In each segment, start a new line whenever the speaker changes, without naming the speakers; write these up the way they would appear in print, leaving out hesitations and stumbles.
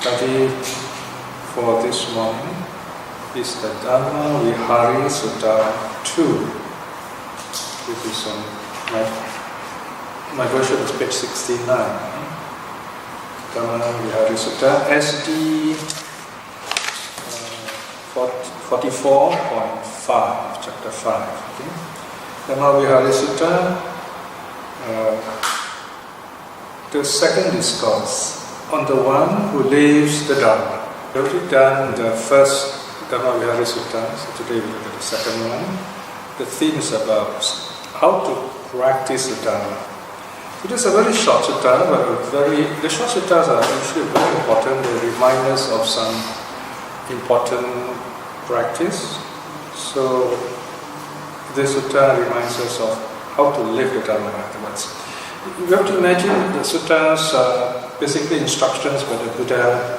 study for this morning is the Dharma Vihari Sutta 2. This is on my version is page 69. Dharma Vihari Sutta, SD 44.5, chapter 5. Okay? Dharma Vihari Sutta, the second discourse on the one who lives the Dharma. We have already done the first Dharma Vihari Sutta, so today we look at the second one. The theme is about how to practice the Dharma. It is a very short sutta, but the short suttas are usually very important. They remind us of some important practice. So this sutta reminds us of how to live the Dharma afterwards. You have to imagine the suttas are basically instructions by the Buddha.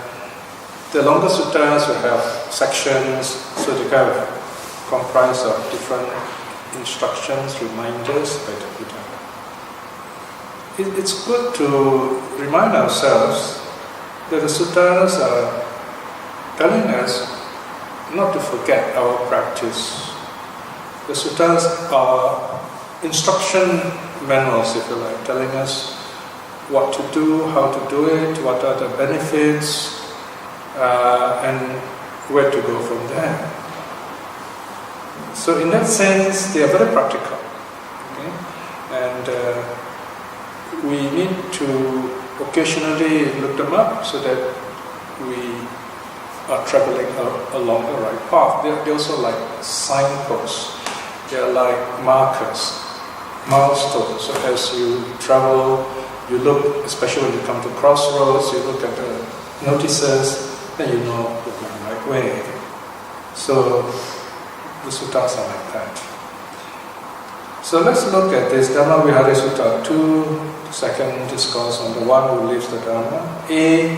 The longer suttas will have sections, so they kind of comprise of different instructions, reminders by the Buddha. It's good to remind ourselves that the suttas are telling us not to forget our practice. The suttas are instruction manuals, if you like, telling us what to do, how to do it, what are the benefits, and where to go from there. So in that sense, they are very practical. Okay? And we need to occasionally look them up so that we are traveling along the right path. They're also like signposts. They're like markers, milestones. So as you travel, you look, especially when you come to crossroads, you look at the notices, then you know you're going the right way. So the suttas are like that. So let's look at this Dharma Vihari Sutta 2, second discourse on the one who lives the Dharma, A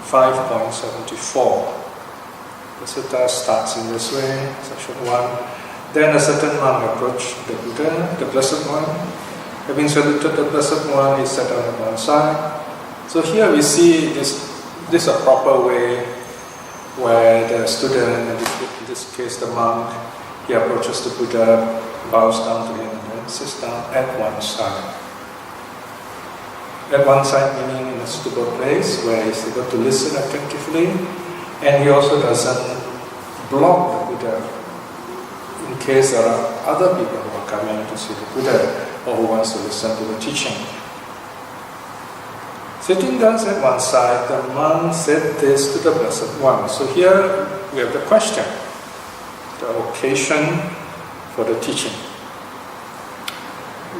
5.74. The sutta starts in this way, section 1. Then a certain monk approached the Buddha, the Blessed One. Having saluted the Blessed One, he sat down on one side. So here we see this is a proper way where the student, in this case the monk, he approaches the Buddha, bows down to him, and then sits down at one side. At one side meaning in a suitable place where he's able to listen attentively, and he also doesn't block the Buddha in case there are other people who are coming to see the Buddha or who wants to listen to the teaching. Sitting down at one side, the monk said this to the Blessed One. So here we have the question, the occasion for the teaching.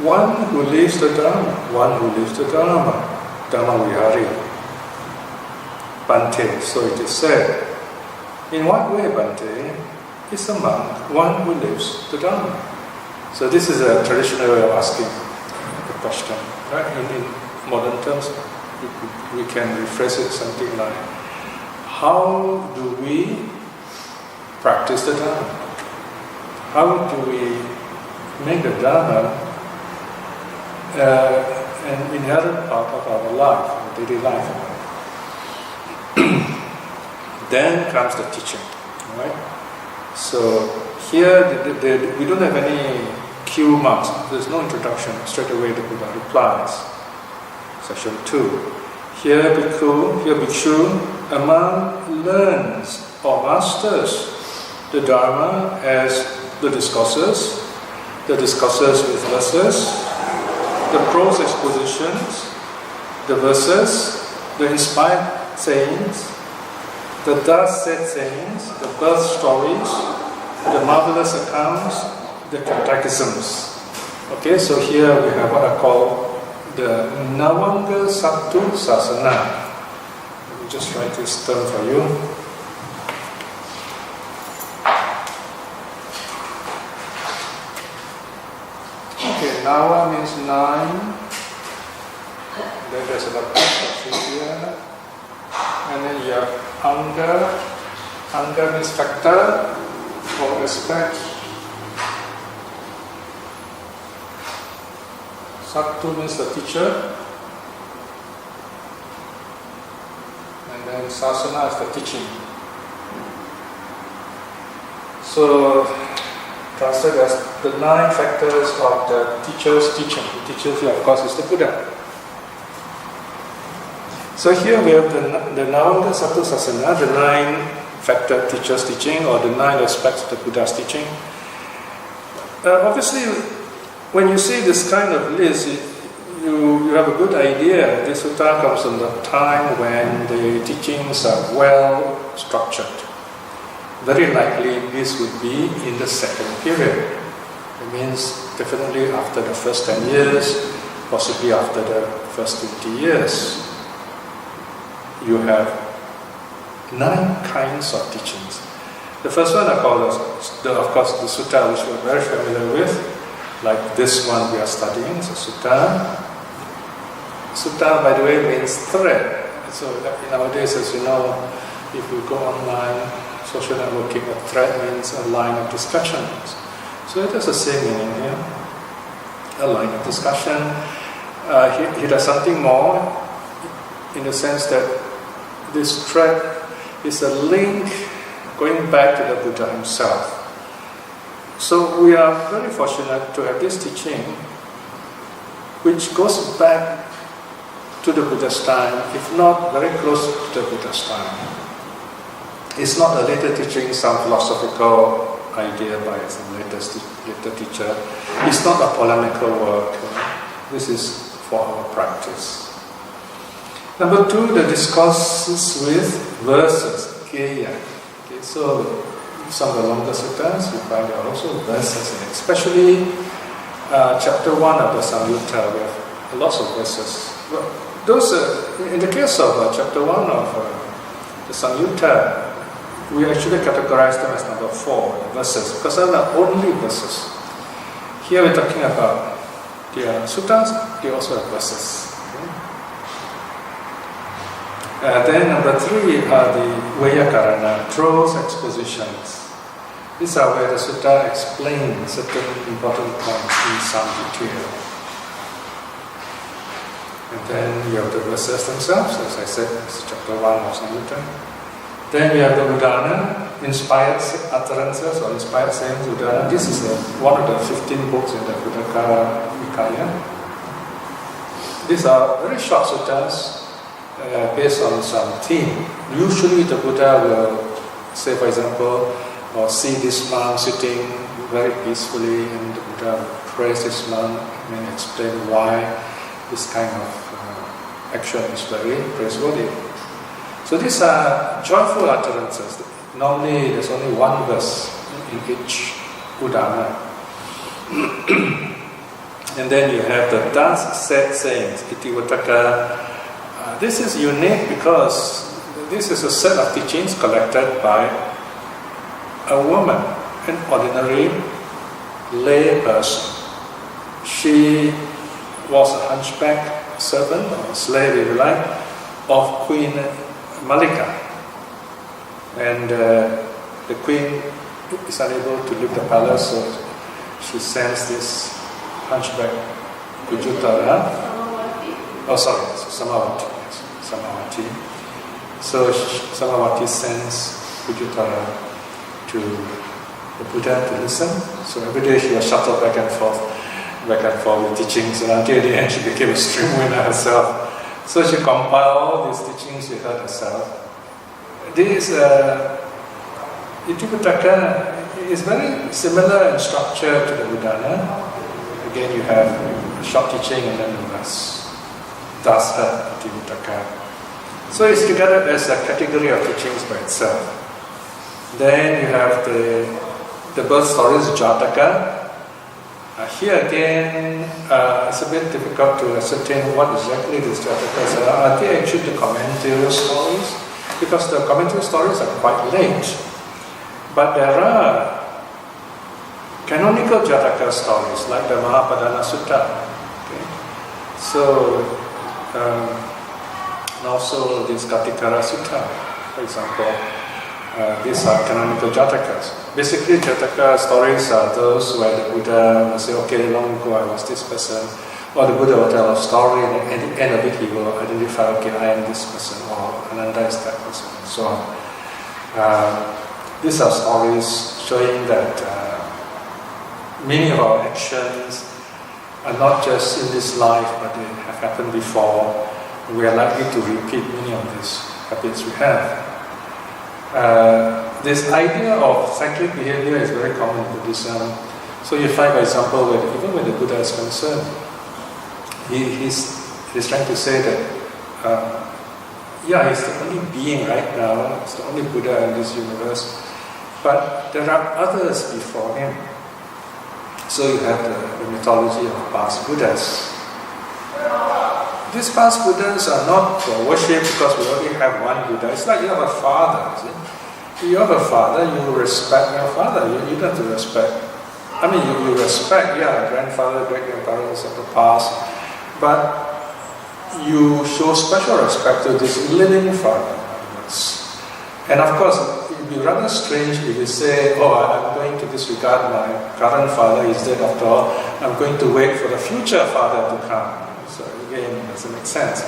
One who lives the Dharma, Dharma Vihari, Bhante, so it is said. In what way, Bhante, is a monk one who lives the Dharma? So this is a traditional way of asking the question. Right? In modern terms, we can rephrase it something like, how do we practice the Dharma? How do we make the Dharma an inherent part of our life, our daily life? Then comes the teaching. Right? So here we don't have any cue marks. There's no introduction. Straight away the Buddha replies. Section 2. Here bhikshu, a monk learns or masters the Dharma as the discourses with verses, the prose expositions, the verses, the inspired sayings, the thus said sayings, the birth stories, the marvelous accounts, the catechisms. Okay, so here we have what I call the Navanga Sattu Sasana. Let me just write this term for you. Okay, Nava means 9. Then there's about here. And then you have Anga. Anga means factor or aspect. Sattu means the teacher. And then then sasana is the teaching. So, translated as the 9 factors of the teacher's teaching. The teacher here, of course, is the Buddha. So here we have the Navanga Satu Sasana, the 9-factor teacher's teaching, or the 9 aspects of the Buddha's teaching. Obviously, when you see this kind of list, you have a good idea. This sutta comes from the time when the teachings are well structured. Very likely this would be in the second period. It means definitely after the first 10 years, possibly after the first 20 years. You have 9 kinds of teachings. The first one, of course, the sutta which we're very familiar with, like this one we are studying, so sutta. Sutta, by the way, means thread. So nowadays, as you know, if you go online, social networking, a thread means a line of discussions. So it has the same meaning here, a line of discussion. He does something more, in the sense that this thread is a link going back to the Buddha himself. So we are very fortunate to have this teaching, which goes back to the Buddha's time, if not very close to the Buddha's time. It's not a later teaching, some philosophical idea by some later teacher. It's not a polemical work. This is for our practice. Number 2, the discourses with verses, Geya. Okay, so some of the longer suttas, we find there are also verses in it. Especially chapter 1 of the Samyutta, we have lots of verses. Those, in the case of chapter 1 of the Samyutta, we actually categorize them as number 4, the verses, because they're the only verses. Here we're talking about the suttas, they also have verses. Then number 3 are the Vyakarana, prose expositions. These are where the sutta explains certain important points in some detail. And then you have the verses themselves, as I said, it's chapter 1 of Samyutta. Then we have the Udana, inspired utterances or inspired sayings, Udana. This is one of the 15 books in the Buddhaka Nikaya. These are very short suttas, based on some theme. Usually the Buddha will say, for example, or see this monk sitting very peacefully, and the Buddha will praise this monk and explain why this kind of action is very praiseworthy. So these are joyful utterances. Normally there's only one verse in each Udana. And then you have the thus said sayings, Itivataka. This is unique because this is a set of teachings collected by a woman, an ordinary lay person. She was a hunchback servant or slave, if you like, of Queen Malika. And the queen is unable to leave the palace, so she sends this hunchback Kujutara. Samavati. Samavati. So Samavati sends Kujutara to the Buddha to listen. So every day she was shuttled back and forth with teachings, and until the end she became a stream winner herself. So she compiled all these teachings with her herself. This Itipitaka is very similar in structure to the Udana. Again, you have short teaching and then the verse. Dasa Itipitaka. So it's regarded as a category of teachings by itself. Then you have the birth stories, Jataka. Here again, it's a bit difficult to ascertain what exactly these Jatakas are. Are they actually the commentary stories? Because the commentary stories are quite late. But there are canonical Jataka stories, like the Mahapadana Sutta. Okay? So, and also this Katikara Sutta, for example. These are canonical Jatakas. Basically, Jataka stories are those where the Buddha will say, okay, long ago I was this person, Or the Buddha will tell a story, and at the end of it he will identify, okay, I am this person, or Ananda is that person, and so on. These are stories showing that many of our actions are not just in this life, but they have happened before. We are likely to repeat many of these habits we have. This idea of cyclic behavior is very common in Buddhism. So you find, for example, even when the Buddha is concerned, he's trying to say that, he's the only being right now, he's the only Buddha in this universe, but there are others before him. So you have the mythology of past Buddhas. These past Buddhas are not worshipped because we only have one Buddha. It's like you have a father, see? You have a father, you respect your father. You don't have to respect. I mean, you respect, grandfather, great-grandparents of the past, but you show special respect to this living father. And of course, it would be rather strange if you say, I'm going to disregard my current father, he's dead after all, I'm going to wait for the future father to come. So again, it doesn't make sense.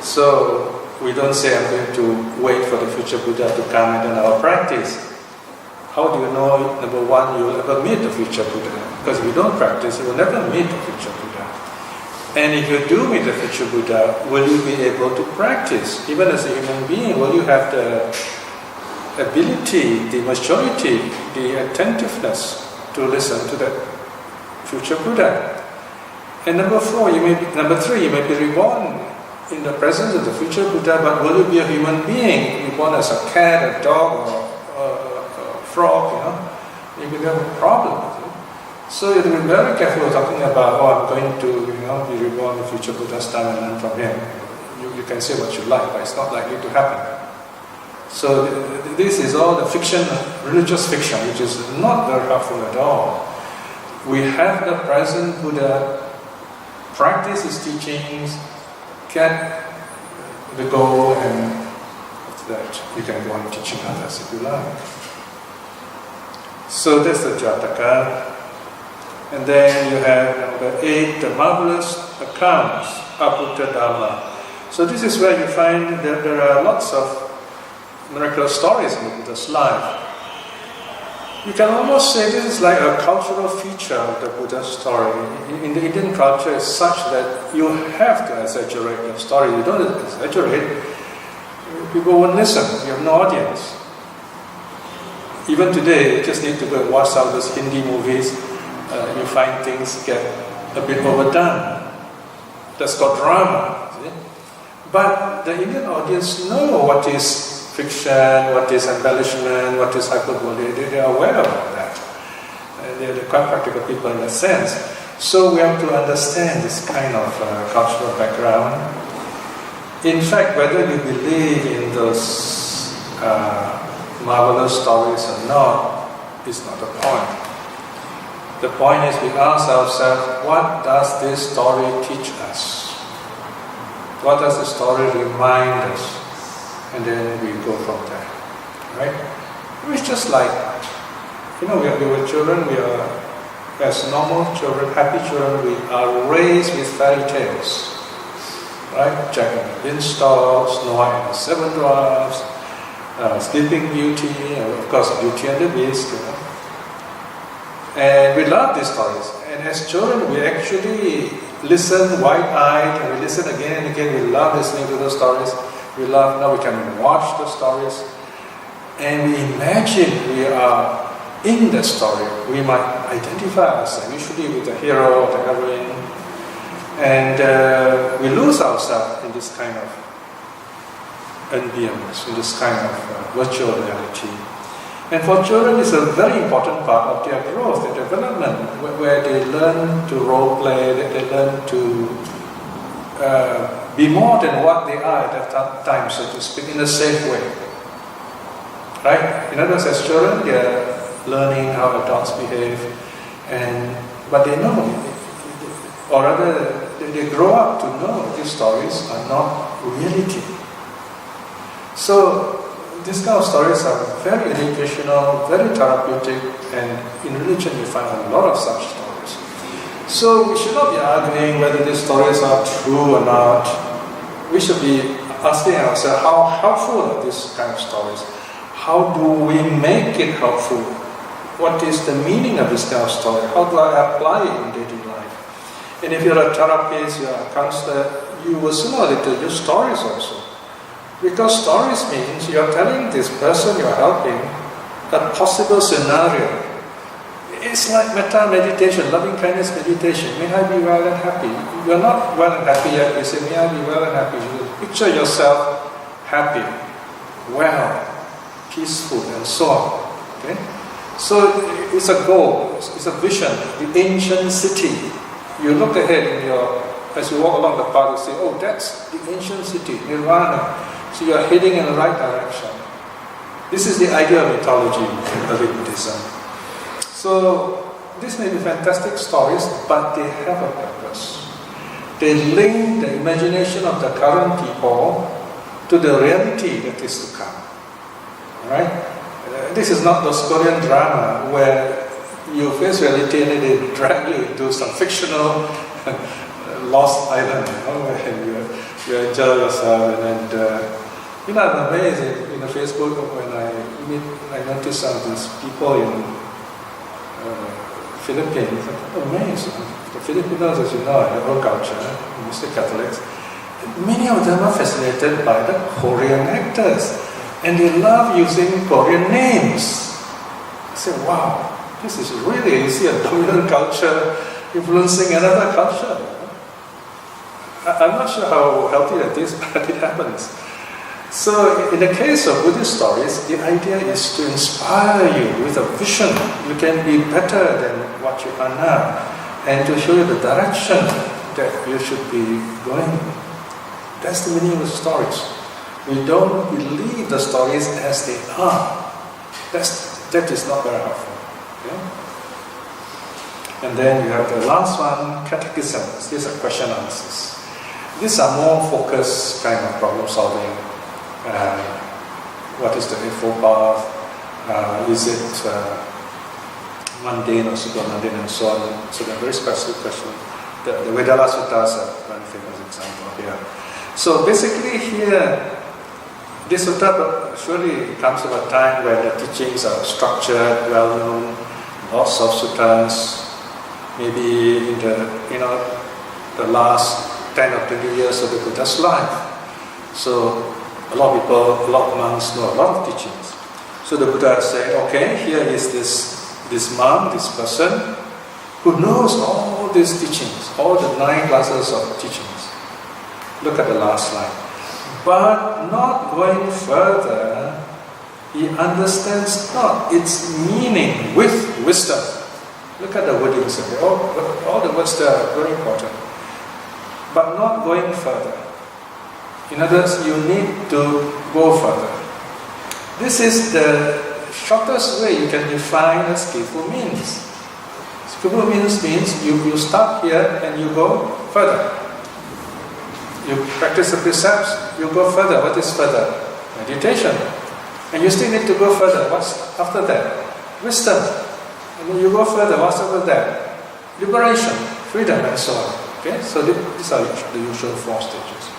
So we don't say I'm going to wait for the future Buddha to come and then I'll practice. How do you know, number one, you will ever meet the future Buddha? Because if you don't practice, you will never meet the future Buddha. And if you do meet the future Buddha, will you be able to practice? Even as a human being, will you have the ability, the maturity, the attentiveness to listen to that future Buddha? And number three, you may be reborn in the presence of the future Buddha, but will you be a human being, reborn as a cat, a dog, or a frog, Maybe you have a problem. So you have to be very careful talking about, I'm going to be reborn in the future Buddha's time and learn from him. You can say what you like, but it's not likely to happen. So this is all the fiction, religious fiction, which is not very helpful at all. We have the present Buddha, practice his teachings, get the goal, and after that you can go on teaching others if you like. So that's the Jataka. And then you have number 8, the marvelous accounts, Aputta Dharma. So this is where you find that there are lots of miraculous stories in the Buddha's life. You can almost say this is like a cultural feature of the Buddha's story. In the Indian culture, it's such that you have to exaggerate your story. You don't exaggerate, people won't listen. You have no audience. Even today, you just need to go and watch some of those Hindi movies. You find things get a bit overdone. That's called drama. See? But the Indian audience know what is fiction, what is embellishment, what is hyperbole. They are aware of that. They're quite practical people in that sense. So we have to understand this kind of cultural background. In fact, whether you believe in those marvelous stories or not is not the point. The point is we ask ourselves, what does this story teach us? What does the story remind us? And then we go from there, right? It's just like, we were children, we are, as normal children, happy children, we are raised with fairy tales, right? Jack and the Beanstalk, Snow White and the 7 Dwarfs, Sleeping Beauty, of course Beauty and the Beast, And we love these stories. And as children, we actually listen wide-eyed, and we listen again and again. We love listening to those stories. We love, now we can watch the stories. And we imagine we are in the story. We might identify ourselves, usually with the hero or the heroine. And we lose ourselves in this kind of ambience, in this kind of virtual reality. And for children, it's a very important part of their growth, their development, where they learn to role play, they learn to be more than what they are at that time, so to speak, in a safe way. Right? In other words, as children, they are learning how adults behave, but they know, or rather, they grow up to know that these stories are not reality. So, these kind of stories are very educational, very therapeutic, and in religion you find a lot of such stories. So we should not be arguing whether these stories are true or not. We should be asking ourselves, how helpful are these kind of stories? How do we make it helpful? What is the meaning of this kind of story? How do I apply it in daily life? And if you're a therapist, you're a counselor, you will sooner or later use stories also. Because stories means you're telling this person you're helping a possible scenario. It's like metta meditation, loving kindness meditation. May I be well and happy. You're not well and happy yet, you say, may I be well and happy. You picture yourself happy, well, peaceful, and so on. Okay? So it's a goal, it's a vision, the ancient city. You look ahead as you walk along the path, you say, oh, that's the ancient city, Nirvana. So you are heading in the right direction. This is the idea of mythology in early Buddhism. So these may be fantastic stories, but they have a purpose. They link the imagination of the current people to the reality that is to come. Alright? This is not those Korean drama where you face reality and then they drag you into some fictional lost island, where you enjoy yourself and I'm amazed in Facebook when I notice some of these people in Philippines. I'm amazed. The Filipinos, as you know, in our culture, mostly Catholics, many of them are fascinated by the Korean actors. And they love using Korean names. I say, wow, this is really, you see a Korean culture influencing another culture. I'm not sure how healthy that is, but it happens. So in the case of Buddhist stories, the idea is to inspire you with a vision. You can be better than what you are now, and to show you the direction that you should be going. That's the meaning of the stories. We don't believe the stories as they are. That is not very helpful. Okay? And then you have the last one, catechisms. These are question answers. These are more focused kind of problem solving. What is the Eightfold Path? Is it mundane or super mundane and so on? So they're very specific questions. The Vedala Suttas are a very famous example here. So basically here, this sutta surely comes at a time when the teachings are structured, well known, lots of suttas, maybe in the last 10 or 20 years of the Buddha's life. So a lot of people, a lot of monks know a lot of teachings. So the Buddha said, okay, here is this monk, this person, who knows all these teachings, all the 9 classes of teachings. Look at the last line. But not going further, he understands not its meaning with wisdom. Look at the wordings of it. All the words there are very important. But not going further. In other words, you need to go further. This is the shortest way you can define a skillful means. Skillful means you start here and you go further. You practice the precepts, you go further. What is further? Meditation. And you still need to go further. What's after that? Wisdom. And then you go further. What's after that? Liberation, freedom, and so on. Okay? So these are the usual 4 stages.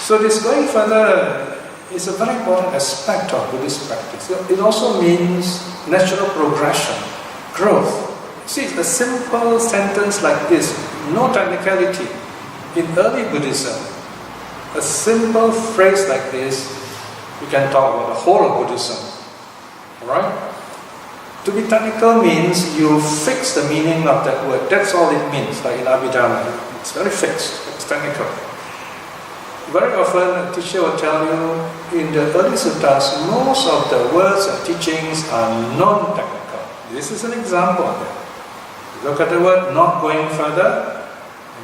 So this going further is a very important aspect of Buddhist practice. It also means natural progression, growth. See, a simple sentence like this, no technicality. In early Buddhism, a simple phrase like this, we can talk about the whole of Buddhism. Alright? To be technical means you fix the meaning of that word. That's all it means, like in Abhidharma. It's very fixed, it's technical. Very often a teacher will tell you, in the early suttas, most of the words and teachings are non-technical. This is an example of it. Look at the word not going further,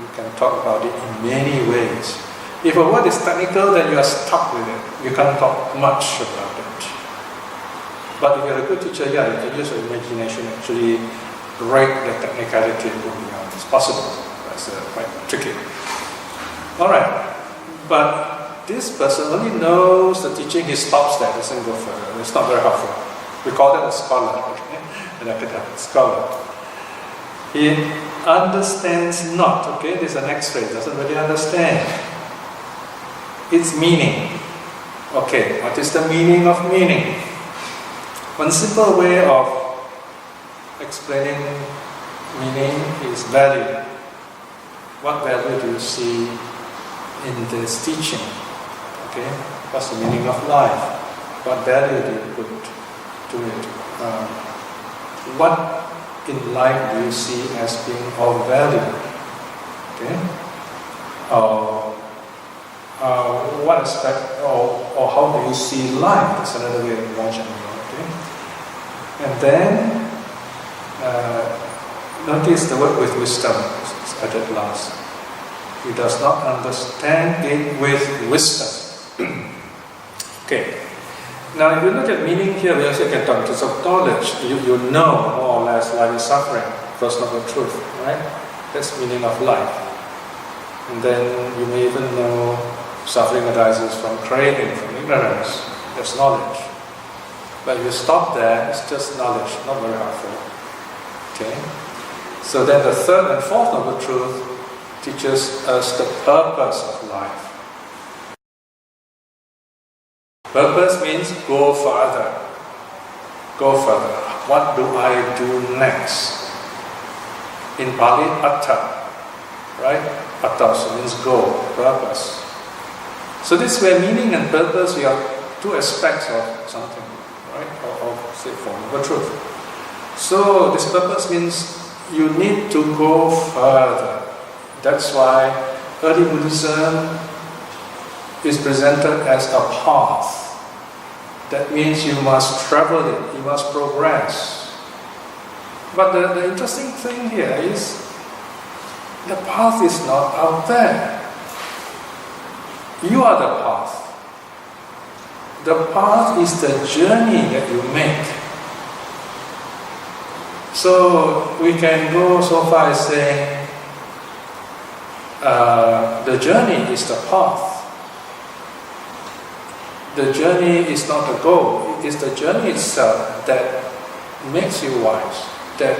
you can talk about it in many ways. If a word is technical, then you are stuck with it. You can't talk much about it. But if you're a good teacher, you can use your imagination actually break the technicality and go beyond. It's possible. That's quite tricky. Alright. But this person only knows the teaching, he stops there, doesn't go further. It's not very helpful. We call that a scholar, okay? An academic scholar. He understands not. Okay, this is the next phrase. Doesn't really understand its meaning. Okay, what is the meaning of meaning? One simple way of explaining meaning is value. What value do you see in this teaching? Okay, what's the meaning of life? What value do you put to it? What in life do you see as being of value? Okay, what aspect or how do you see life? That's another way of watching it. Okay, and then notice the word with wisdom is added last. He does not understand it with wisdom. Okay. Now, if you look at meaning here, we also get terms of knowledge. You know more or less life is suffering, first noble truth, right? That's meaning of life. And then you may even know suffering arises from craving, from ignorance. That's knowledge. But if you stop there, it's just knowledge, not very helpful. Okay? So then the third and fourth noble truth teaches us the purpose of life. Purpose means go further. Go further. What do I do next? In Pali, atta. Right? Atta also means go, purpose. So this way, meaning and purpose, we have two aspects of something, right? Or say, form of a truth. So this purpose means you need to go further. That's why early Buddhism is presented as a path. That means you must travel it, you must progress. But the interesting thing here is the path is not out there. You are the path. The path is the journey that you make. So we can go so far as saying the journey is the path. The journey is not the goal. It is the journey itself that makes you wise, that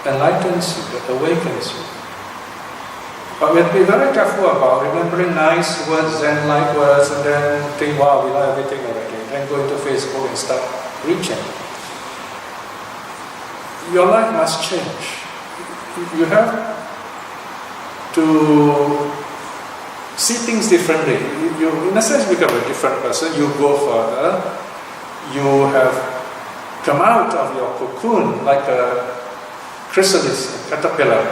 enlightens you, that awakens you. But we have to be very careful about remembering nice words, Zen-like words, and then think, wow, we know everything already. Then go into Facebook and start preaching. Your life must change. You have to see things differently. You, in a sense, become a different person. You go further. You have come out of your cocoon like a chrysalis, a caterpillar.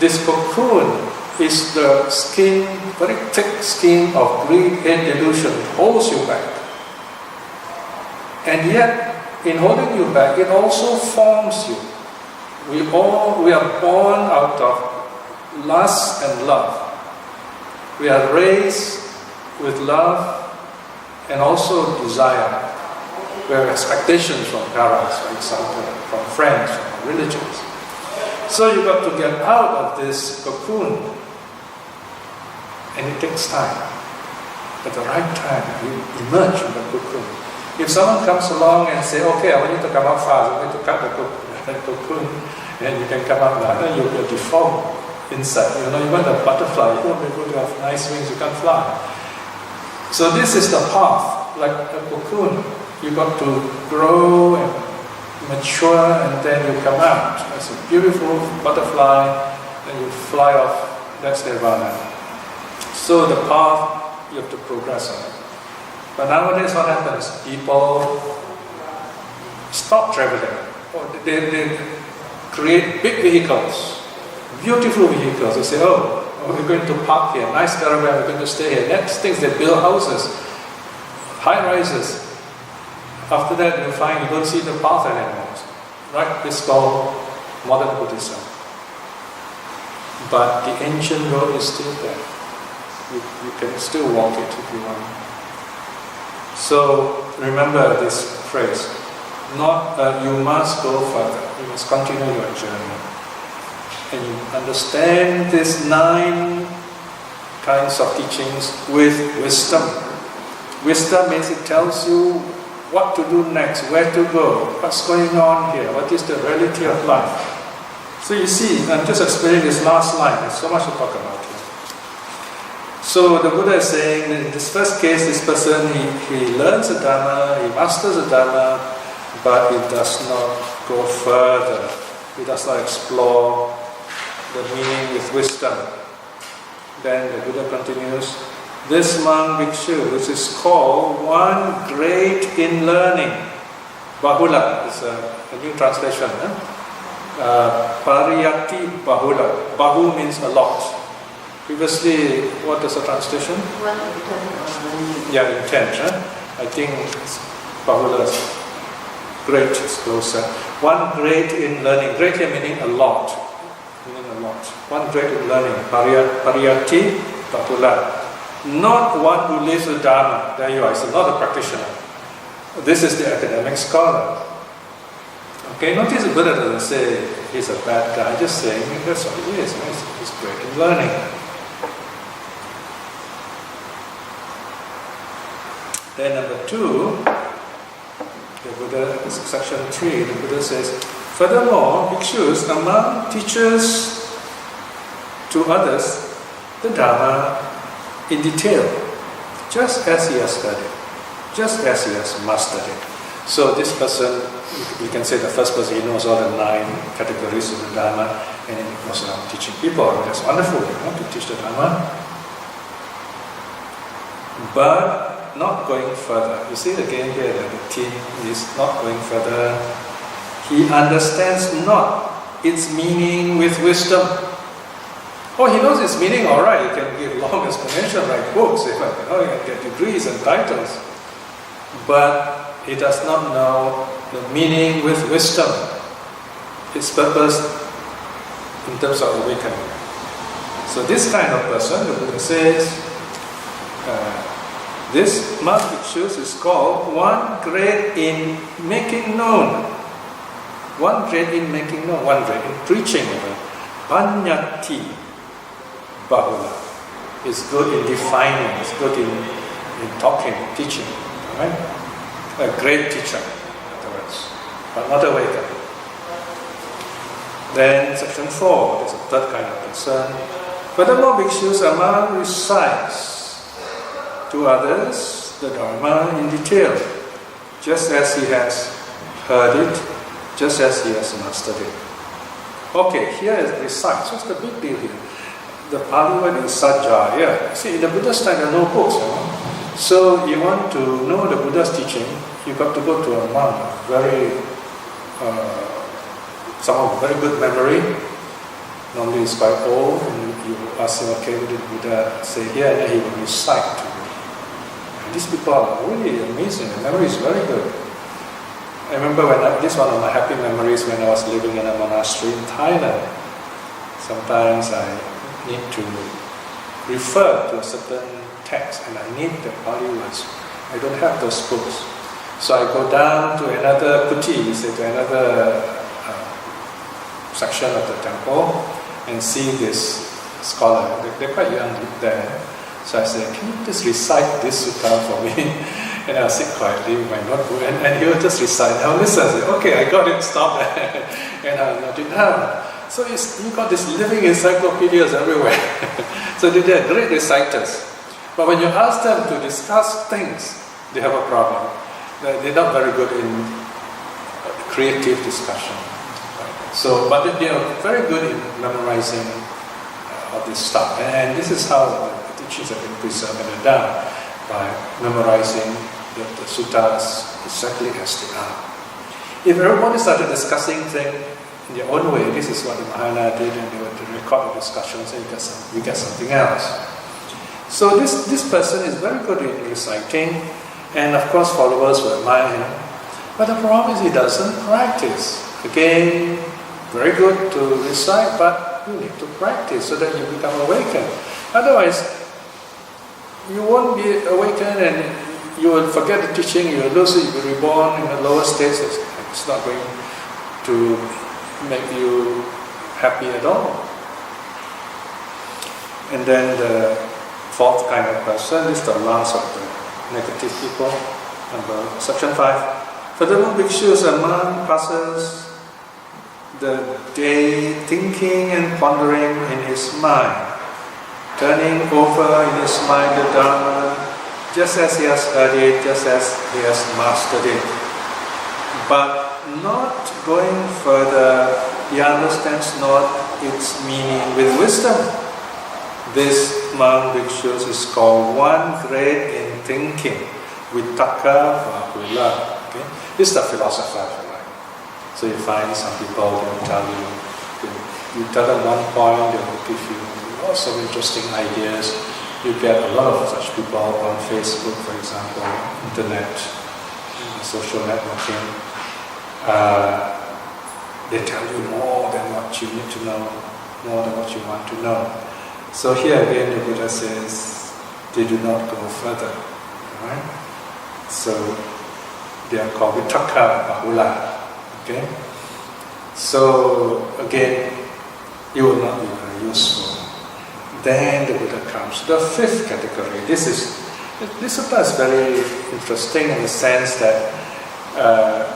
This cocoon is the skin, very thick skin of greed and delusion. It holds you back. And yet, in holding you back, it also forms you. We are born out of lust and love. We are raised with love and also desire. We have expectations from parents, for example, from friends, from religions. So you've got to get out of this cocoon. And it takes time. At the right time, you emerge from the cocoon. If someone comes along and says, okay, I want you to come out fast, I'm going to cut the cocoon, and you can come out now, then you'll deform inside. You know, even the butterfly, you want to have nice wings, you can't fly. So this is the path, like a cocoon. You've got to grow and mature, and then you come out as a beautiful butterfly, then you fly off. That's nirvana. So the path, you have to progress on it. But nowadays what happens? People stop traveling. They create big vehicles, beautiful vehicles. They say, oh, we're going to park here, nice caravan, we're going to stay here. Next things, they build houses, high rises. After that, you find you don't see the path anymore. Right? This is called modern Buddhism. But the ancient road is still there. You can still walk it if you want. So remember this phrase. You must go further. You must continue your journey. And you understand these 9 kinds of teachings with wisdom. Wisdom means it tells you what to do next, where to go, what's going on here, what is the reality of life. So you see, I'm just explaining this last line. There's so much to talk about here. So the Buddha is saying that in this first case, this person, he learns the Dharma, he masters the Dharma, but he does not go further. He does not explore the meaning with wisdom. Then the Buddha continues, this monk bhikshu, which is called one great in learning. Bahula is a new translation. Pariyati bahula. Bahu means a lot. Previously, what is the translation?
One intent.
Yeah, intent. I think bahula is great, is closer. One great in learning. Great here meaning a lot. Meaning a lot. One great in learning. Pariyati bahula. Not one who lives the Dharma. There you are. It's not a practitioner. This is the academic scholar. Okay, notice the Buddha doesn't say he's a bad guy. Just saying that's what he is. He's great in learning. Then number 2, the Buddha, section 3, the Buddha says, furthermore, bhikshus among teachers to others the Dharma in detail, just as he has studied, just as he has mastered it. So this person, you can say the first person, he knows all the 9 categories of the Dharma, and he goes around teaching people. That's wonderful, to teach the Dharma. But not going further. You see again here that the theme is not going further. He understands not its meaning with wisdom. Oh, he knows its meaning, alright, he can give long explanation, write books, he can get degrees and titles. But he does not know the meaning with wisdom, its purpose in terms of awakening. So this kind of person, the Buddha says, this monk bhikshus is called one great in making known. One great in making known, one great in preaching. Panyati bahula. It's good in defining, it's good in talking, teaching. Right? A great teacher, in other words, but not a waiter. Then section 4, there's a third kind of person. Furthermore, bhikshus among recites to others the Dharma in detail, just as he has heard it, just as he has mastered it. Okay, here is recites. What's the big deal here? The Pali word is sajja. Yeah, see, in the Buddha's time there are no books. So you want to know the Buddha's teaching, you've got to go to a monk, someone with very good memory. Normally he's quite old, and you ask him, okay, what did Buddha say here? And then he will recite to you. And these people are really amazing, the memory is very good. I remember this is one of my happy memories when I was living in a monastery in Thailand. Sometimes I need to refer to a certain text and I need the Pali words. I don't have those books. So I go down to another kuti, to another section of the temple and see this scholar. They're quite young there. So I say, can you just recite this sutta for me? And I'll sit quietly with my notebook and he'll just recite. I'll listen. I say, okay, I got it, stop there. And I'll note it down. So you've got these living encyclopedias everywhere. So they're great reciters. But when you ask them to discuss things, they have a problem. They're not very good in creative discussion. So, but they are very good in memorizing all this stuff. And this is how the teachings have been preserved and are done, by memorizing the suttas exactly as they are. If everybody started discussing things in their own way, this is what the Mahayana did, and they were to record the discussions, and we get something else. So this person is very good in reciting, and of course followers will admire him. But the problem is he doesn't practice. Again, very good to recite, but you need to practice so that you become awakened. Otherwise, you won't be awakened and you will forget the teaching, you will lose it, you will be reborn in the lower states. It's not going to make you happy at all. And then the fourth kind of person is the last of the negative people. Section 5. Furthermore, bhikshus among passes the day thinking and pondering in his mind, turning over in his mind the Dharma, just as he has heard it, just as he has mastered it, but not going further. He understands not its meaning with wisdom. This monk bhikshus is called one great in thinking, Vitakka Bahula. Okay? This is the philosopher, if you like. So you find some people, they will tell you tell them one point, they will give you lots of interesting ideas. You get a lot of such people on Facebook, for example, internet, social networking. They tell you more than what you need to know, more than what you want to know. So here again the Buddha says they do not go further. Right? So they are called Vitakka Bahula. Okay? So again, it will not be very useful. Then the Buddha comes to the fifth category. This sutta is very interesting in the sense that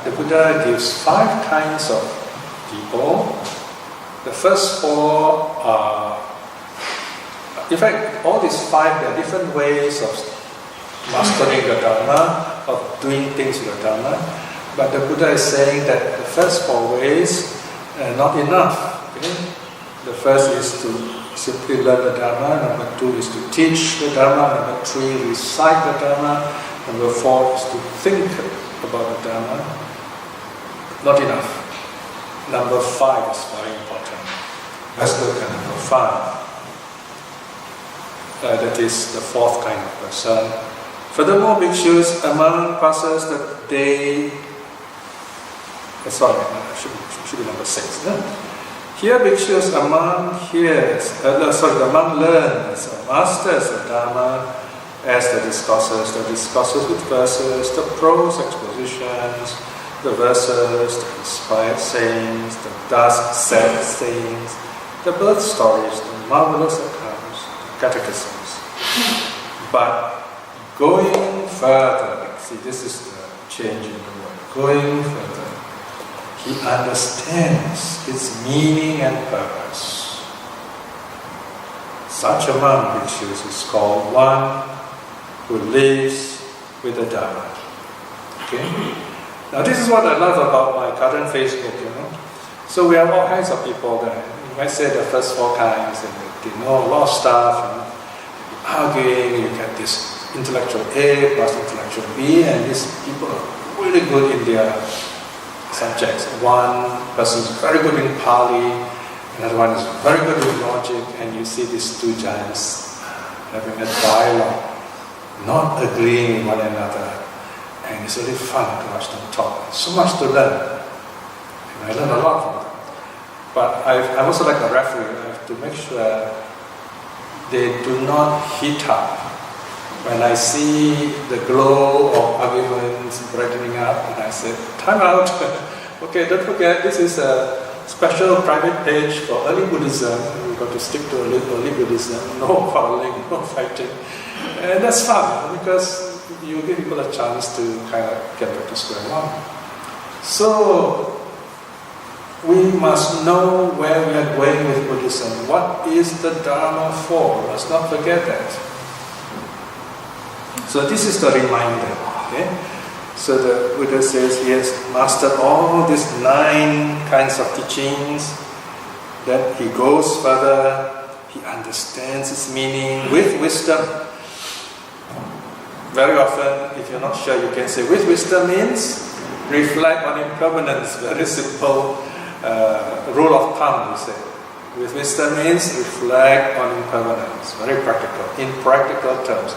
the Buddha gives 5 kinds of people. The first 4 are, in fact, all these 5, there are different ways of mastering the Dharma, of doing things with the Dharma. But the Buddha is saying that the first 4 ways are not enough. Okay? The first is to simply learn the Dharma. Number 2 is to teach the Dharma. Number 3, recite the Dharma. Number 4 is to think about the Dharma. Not enough. Number 5 is very important. Let's look at number 5. That is the 4th kind of person. Furthermore, bhikshus, a monk passes the day. Should be number 6. Here, bhikshus, a monk hears. The monk learns or masters the Dharma as the discourses with verses, the prose expositions, the verses, the inspired sayings, the thus said sayings, the birth stories, the marvelous accounts, the catechisms. But going further, see, this is the change in the word. Going further, he understands its meaning and purpose. Such a monk, bhikshus, is called one who lives with the Dharma. Okay? Now this is what I love about my current Facebook, So we have all kinds of people there. You might say the first 4 kinds, and they know a lot of stuff, arguing, you get this intellectual A plus intellectual B, and these people are really good in their subjects. One person is very good in Pali, another one is very good in logic, and you see these 2 giants having a dialogue, not agreeing with one another, and it's really fun to watch them talk. So much to learn, and I learn a lot from them. But I'm also like a referee. I have to make sure they do not heat up. When I see the glow of arguments brightening up, and I say, time out. Okay, don't forget, this is a special private page for early Buddhism. We've got to stick to early Buddhism. No quarreling, no fighting. And that's fun, because you give people a chance to kind of get back to square one. So, we must know where we are going with Buddhism. What is the Dharma for? Let's not forget that. So this is the reminder. Okay? So the Buddha says he has mastered all these 9 kinds of teachings. Then he goes further. He understands its meaning with wisdom. Very often, if you're not sure, you can say with wisdom means reflect on impermanence. Very simple rule of thumb, we say. With wisdom means reflect on impermanence. Very practical. In practical terms.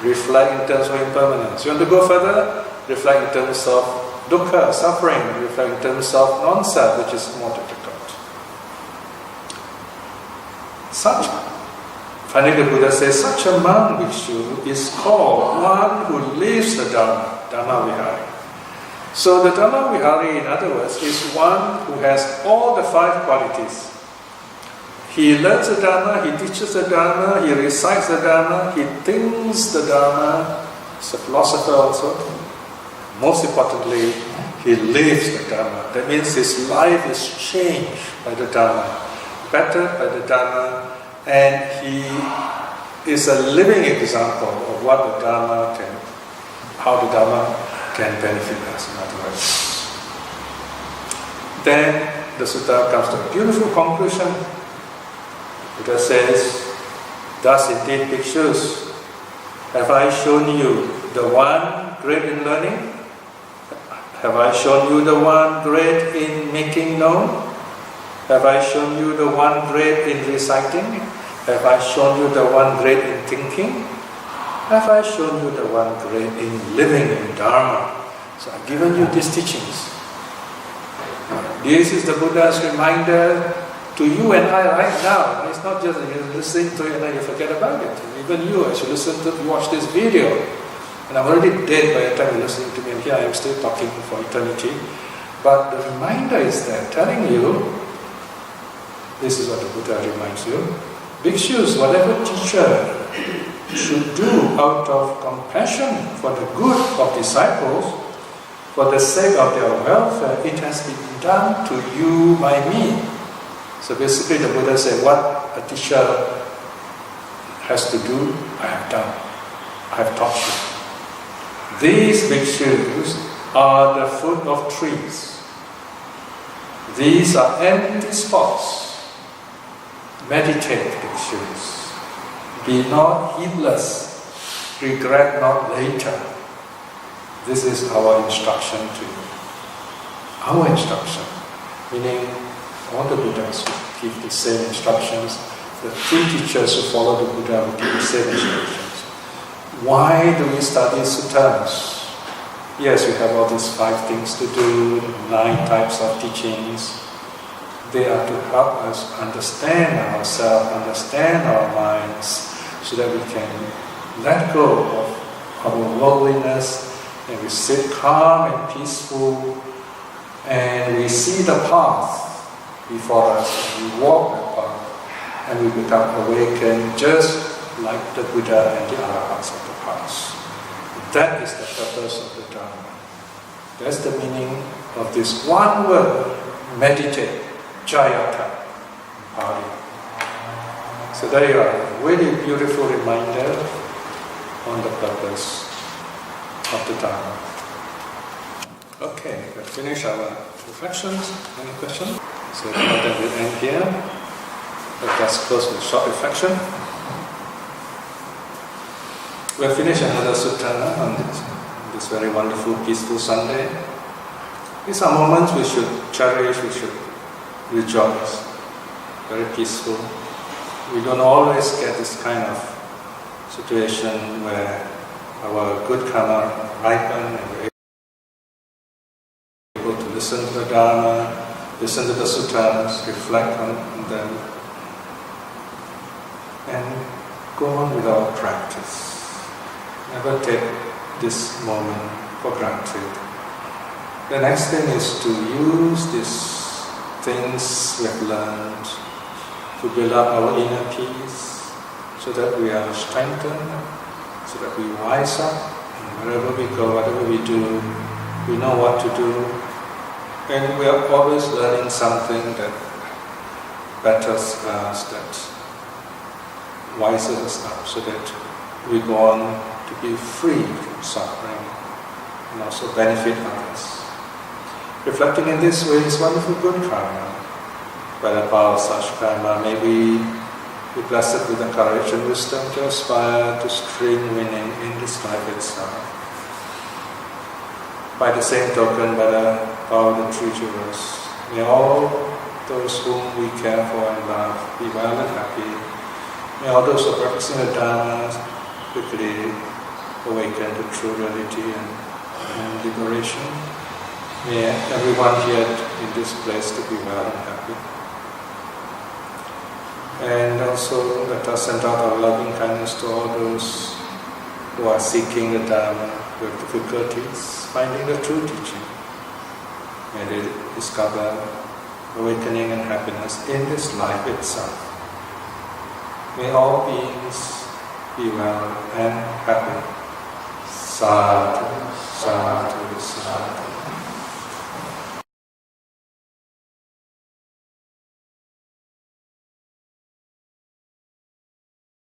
Reflect in terms of impermanence. You want to go further? Reflect in terms of dukkha, suffering. Reflect in terms of non-self, which is more difficult. Finally the Buddha says, such a monk, bhikshu, is called one who lives the Dharma, Dharma Vihari. So the Dharma Vihari, in other words, is one who has all the 5 qualities. He learns the Dharma, he teaches the Dharma, he recites the Dharma, he thinks the Dharma, he's a philosopher also. Most importantly, He lives the Dharma. That means his life is changed by the Dharma, bettered by the Dharma, and he is a living example of what the Dharma can, how the Dharma can benefit us, in other words. Then the sutta comes to a beautiful conclusion. Buddha says, "Thus indeed, bhikshus, have I shown you the one great in learning? Have I shown you the one great in making known? Have I shown you the one great in reciting? Have I shown you the one great in thinking? Have I shown you the one great in living in Dharma?" So I've given you these teachings. This is the Buddha's reminder to you and I right now. It's not just you listen to it and then you forget about it. Even you, as you watch this video, and I'm already dead by the time you're listening to me, and here I am still talking for eternity. But the reminder is there, telling you, this is what the Buddha reminds you, bhikshus, whatever teacher should do out of compassion for the good of disciples, for the sake of their welfare, it has been done to you by me. So basically the Buddha said, what a teacher has to do, I have done. I have taught you. These bhikshus are the fruit of trees. These are empty spots. Meditate, bhikshus. Be not heedless. Regret not later. This is our instruction to you. Our instruction, meaning all the Buddhas give the same instructions. The three teachers who follow the Buddha will give the same instructions. Why do we study suttas? Yes, we have all these 5 things to do, 9 types of teachings. They are to help us understand ourselves, understand our minds, so that we can let go of our worldliness, and we sit calm and peaceful, and we see the path before us, and we walk that path, and we become awakened just like the Buddha and the Arahats of the past. That is the purpose of the Dharma. That's the meaning of this one word, meditate, jayata, Pali. So there you are, a really beautiful reminder on the purpose of the Dharma. Okay, we've finished our reflections. Any questions? So now that we end here, let us close with a short reflection. We have finished another sutta on this very wonderful, peaceful Sunday. These are moments we should cherish, we should rejoice. Very peaceful. We don't always get this kind of situation where our good karma ripen and we're able to listen to the Dharma, listen to the suttas, reflect on them, and go on with our practice. Never take this moment for granted. The next thing is to use these things we have learned to build up our inner peace, so that we are strengthened, so that we wise up, and wherever we go, whatever we do, we know what to do, and we are always learning something that betters us, that wises us up, so that we go on to be free from suffering and also benefit others. Reflecting in this way is wonderful good karma. By the power of such karma, may we be blessed with the courage and wisdom to aspire to string winning in this life itself. By the same token, by the power of the three jewels, may all those whom we care for and love be well and happy. May all those who are practicing the Dharma quickly awaken to true reality and liberation. May everyone here in this place to be well and happy. And also let us send out our loving kindness to all those who are seeking the Dharma with difficulties, finding the true teaching. May they discover awakening and happiness in this life itself. May all beings be well and happy. Sadhu, sadhu, sadhu.